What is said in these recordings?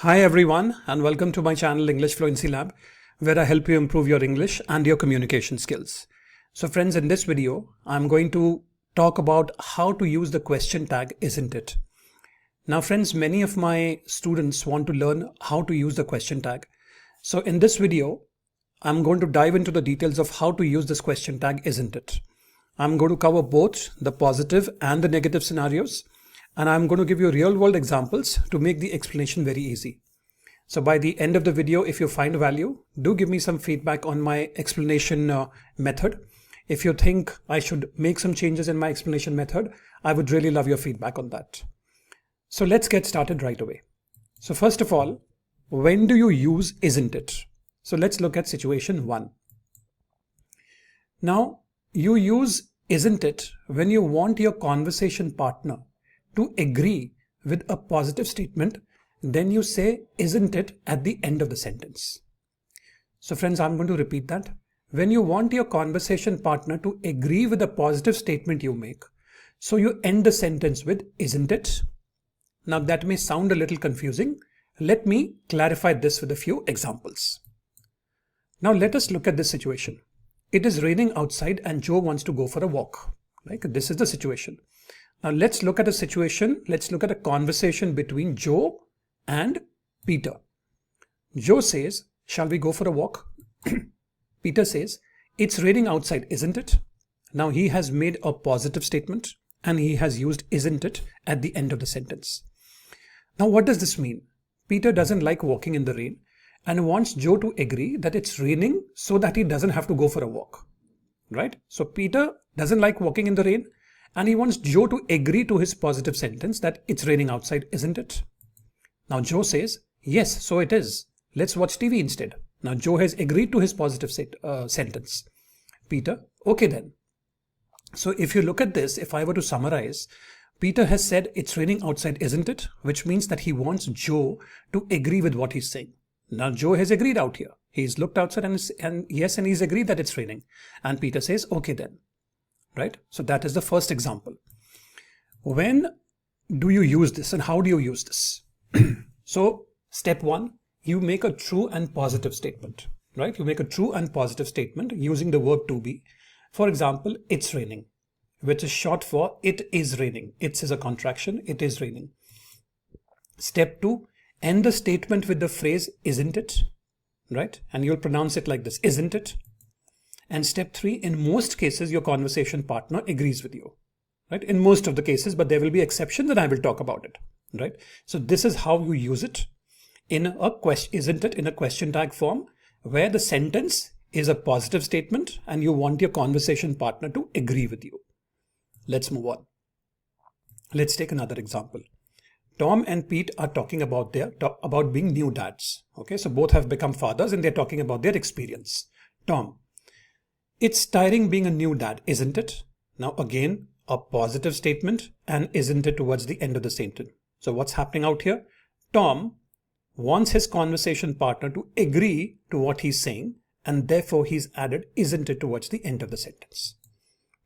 Hi everyone, and welcome to my channel English Fluency Lab, where I help you improve your English and your communication skills. So friends, in this video, I'm going to talk about how to use the question tag, isn't it? Now friends, many of my students want to learn how to use the question tag. So in this video, I'm going to dive into the details of how to use this question tag, isn't it? I'm going to cover both the positive and the negative scenarios, and I'm going to give you real world examples to make the explanation very easy. So by the end of the video, if you find value, do give me some feedback on my explanation method. If you think I should make some changes in my explanation method, I would really love your feedback on that. So let's get started right away. So first of all, when do you use isn't it? So let's look at situation 1. Now, you use isn't it when you want your conversation partner to agree with a positive statement, then you say isn't it at the end of the sentence. So friends, I'm going to repeat that. When you want your conversation partner to agree with a positive statement you make, so you end the sentence with isn't it? Now that may sound a little confusing. Let me clarify this with a few examples. Now let us look at this situation. It is raining outside and Joe wants to go for a walk. Like this is the situation. Now let's look at a situation. Let's look at a conversation between Joe and Peter. Joe says, shall we go for a walk? Peter says, it's raining outside, isn't it? Now he has made a positive statement and he has used isn't it at the end of the sentence. Now what does this mean? Peter doesn't like walking in the rain and wants Joe to agree that it's raining so that he doesn't have to go for a walk. Right? So Peter doesn't like walking in the rain and he wants Joe to agree to his positive sentence that it's raining outside, isn't it? Now Joe says, yes, so it is. Let's watch TV instead. Now Joe has agreed to his positive sentence. Peter, okay then. So if you look at this, if I were to summarize, Peter has said it's raining outside, isn't it? Which means that he wants Joe to agree with what he's saying. Now Joe has agreed out here. He's looked outside and he's agreed that it's raining. And Peter says, okay then. Right? So that is the first example. When do you use this and how do you use this? So step 1, you make a true and positive statement, right? You make a true and positive statement using the verb to be. For example, it's raining, which is short for it is raining. It is a contraction. It is raining. Step 2, end the statement with the phrase isn't it, right? And you'll pronounce it like this, isn't it? And step 3, in most cases, your conversation partner agrees with you, right? In most of the cases, but there will be exceptions and I will talk about it, right? So this is how you use it in a question, isn't it, in a question tag form where the sentence is a positive statement and you want your conversation partner to agree with you. Let's move on. Let's take another example. Tom and Pete are talking about about being new dads. Okay, so both have become fathers and they're talking about their experience. Tom, it's tiring being a new dad, isn't it? Now again, a positive statement and isn't it towards the end of the sentence. So what's happening out here? Tom wants his conversation partner to agree to what he's saying and therefore he's added isn't it towards the end of the sentence.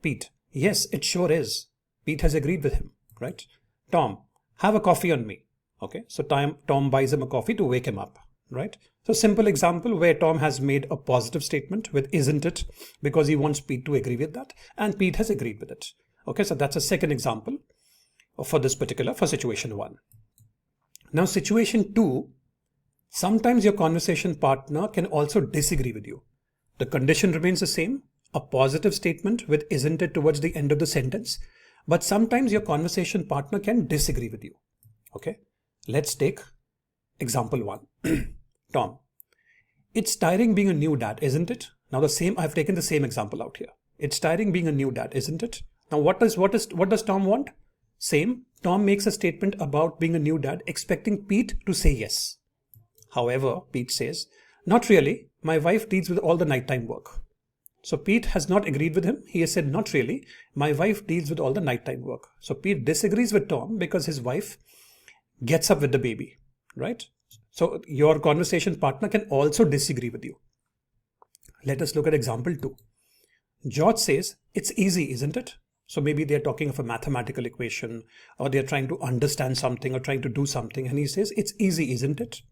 Pete, yes, it sure is. Pete has agreed with him, right? Tom, have a coffee on me. Okay, so Tom buys him a coffee to wake him up, right? So simple example where Tom has made a positive statement with isn't it because he wants Pete to agree with that and Pete has agreed with it. Okay, so that's a second example for situation 1. Now situation 2, sometimes your conversation partner can also disagree with you. The condition remains the same, a positive statement with isn't it towards the end of the sentence, but sometimes your conversation partner can disagree with you. Okay, let's take example 1. Tom, it's tiring being a new dad, isn't it? Now I've taken the same example out here. It's tiring being a new dad, isn't it? Now what does Tom want? Same. Tom makes a statement about being a new dad, expecting Pete to say yes. However, Pete says, not really. My wife deals with all the nighttime work. So Pete has not agreed with him. He has said, not really. My wife deals with all the nighttime work. So Pete disagrees with Tom because his wife gets up with the baby, right? So your conversation partner can also disagree with you. Let us look at example 2. George says, it's easy, isn't it? So maybe they're talking of a mathematical equation, or they're trying to understand something or trying to do something. And he says, it's easy, isn't it?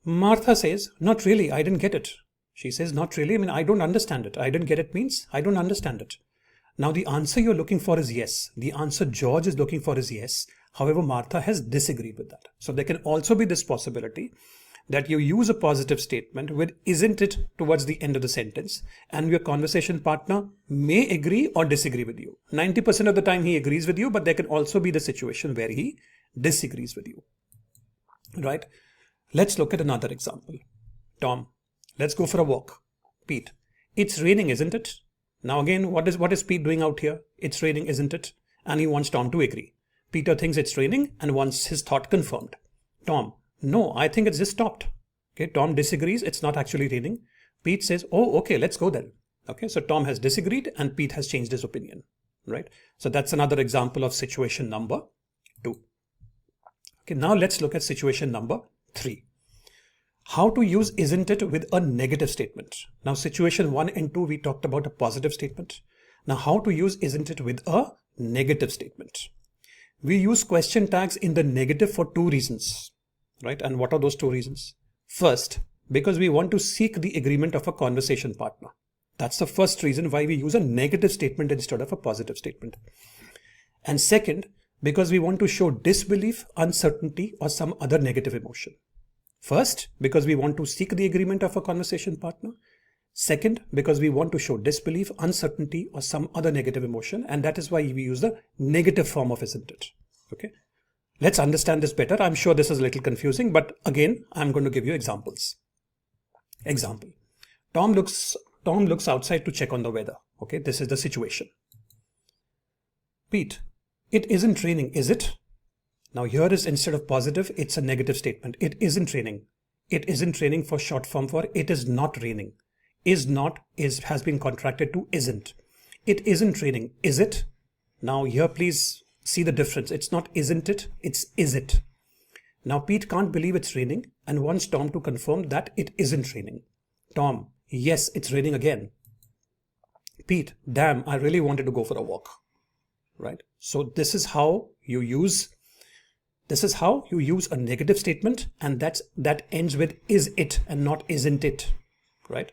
Martha says, not really, I didn't get it. She says, not really, I mean, I don't understand it. I didn't get it means I don't understand it. Now the answer you're looking for is yes. The answer George is looking for is yes. However, Martha has disagreed with that. So there can also be this possibility that you use a positive statement with isn't it towards the end of the sentence, and your conversation partner may agree or disagree with you. 90% of the time he agrees with you, but there can also be the situation where he disagrees with you. Right? Let's look at another example. Tom, let's go for a walk. Pete, it's raining, isn't it? Now again, what is Pete doing out here? It's raining, isn't it? And he wants Tom to agree. Peter thinks it's raining and wants his thought confirmed. Tom, no, I think it's just stopped. Okay, Tom disagrees. It's not actually raining. Pete says, oh, okay, let's go then. Okay, so Tom has disagreed and Pete has changed his opinion. Right? So that's another example of situation number 2. Okay, now let's look at situation number 3. How to use isn't it with a negative statement. Now situation 1 and 2, we talked about a positive statement. Now how to use isn't it with a negative statement. We use question tags in the negative for 2 reasons. Right? And what are those 2 reasons? First, because we want to seek the agreement of a conversation partner. That's the first reason why we use a negative statement instead of a positive statement. And second, because we want to show disbelief, uncertainty, or some other negative emotion. First, because we want to seek the agreement of a conversation partner. Second, because we want to show disbelief, uncertainty, or some other negative emotion. And that is why we use the negative form of isn't it. Okay. Let's understand this better. I'm sure this is a little confusing, but again, I'm going to give you examples. Example. Tom looks outside to check on the weather. Okay, this is the situation. Pete, it isn't raining, is it? Now here is, instead of positive, it's a negative statement. It isn't raining. It isn't raining for short form for it is not raining. Is not has been contracted to isn't. It isn't raining, is it? Now here please see the difference. It's not isn't it, it's is it. Now Pete can't believe it's raining and wants Tom to confirm that it isn't raining. Tom, yes, it's raining again. Pete, damn, I really wanted to go for a walk. Right? So this is how you use a negative statement, and that ends with is it and not isn't it. Right?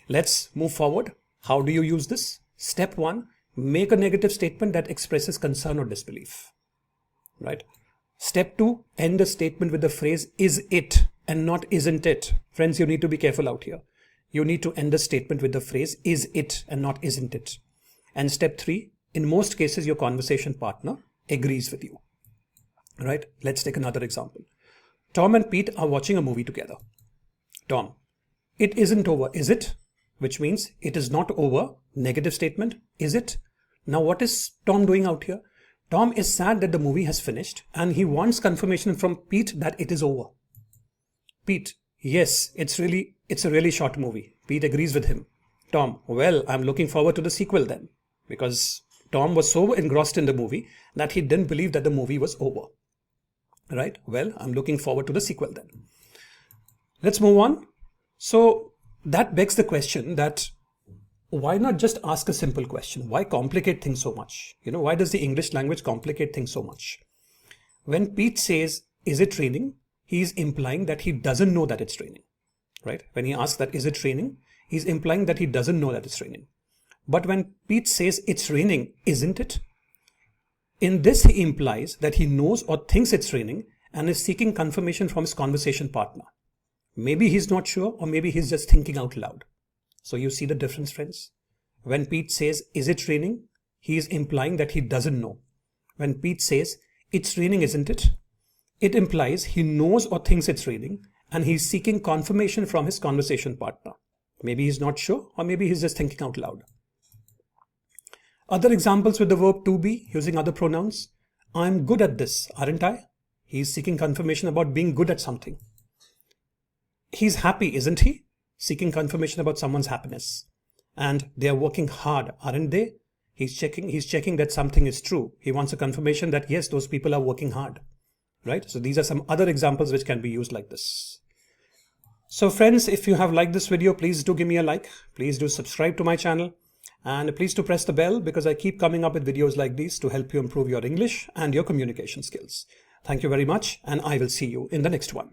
Let's move forward. How do you use this? Step 1. Make a negative statement that expresses concern or disbelief. Right? Step 2, end the statement with the phrase is it and not isn't it. Friends, you need to be careful out here. You need to end the statement with the phrase is it and not isn't it. And step 3, in most cases, your conversation partner agrees with you. Right? Let's take another example. Tom and Pete are watching a movie together. Tom, it isn't over, is it? Which means it is not over. Negative statement, is it? Now what is Tom doing out here? Tom is sad that the movie has finished and he wants confirmation from Pete that it is over. Pete, yes, it's a really short movie. Pete agrees with him. Tom, well, I'm looking forward to the sequel then, because Tom was so engrossed in the movie that he didn't believe that the movie was over. Right? Well, I'm looking forward to the sequel then. Let's move on. So that begs the question that why not just ask a simple question? Why complicate things so much? Why does the English language complicate things so much? When Pete says, is it raining? He's implying that he doesn't know that it's raining. Right? When he asks that, is it raining? He's implying that he doesn't know that it's raining. But when Pete says it's raining, isn't it? In this, he implies that he knows or thinks it's raining and is seeking confirmation from his conversation partner. Maybe he's not sure, or maybe he's just thinking out loud. So you see the difference, friends? When Pete says, is it raining? He is implying that he doesn't know. When Pete says, it's raining, isn't it? It implies he knows or thinks it's raining and he's seeking confirmation from his conversation partner. Maybe he's not sure, or maybe he's just thinking out loud. Other examples with the verb to be using other pronouns. I'm good at this, aren't I? He's seeking confirmation about being good at something. He's happy, isn't he? Seeking confirmation about someone's happiness. And they are working hard, aren't they? He's checking that something is true. He wants a confirmation that yes, those people are working hard. Right? So these are some other examples which can be used like this. So friends, if you have liked this video, please do give me a like. Please do subscribe to my channel. And please to press the bell because I keep coming up with videos like these to help you improve your English and your communication skills. Thank you very much, and I will see you in the next one.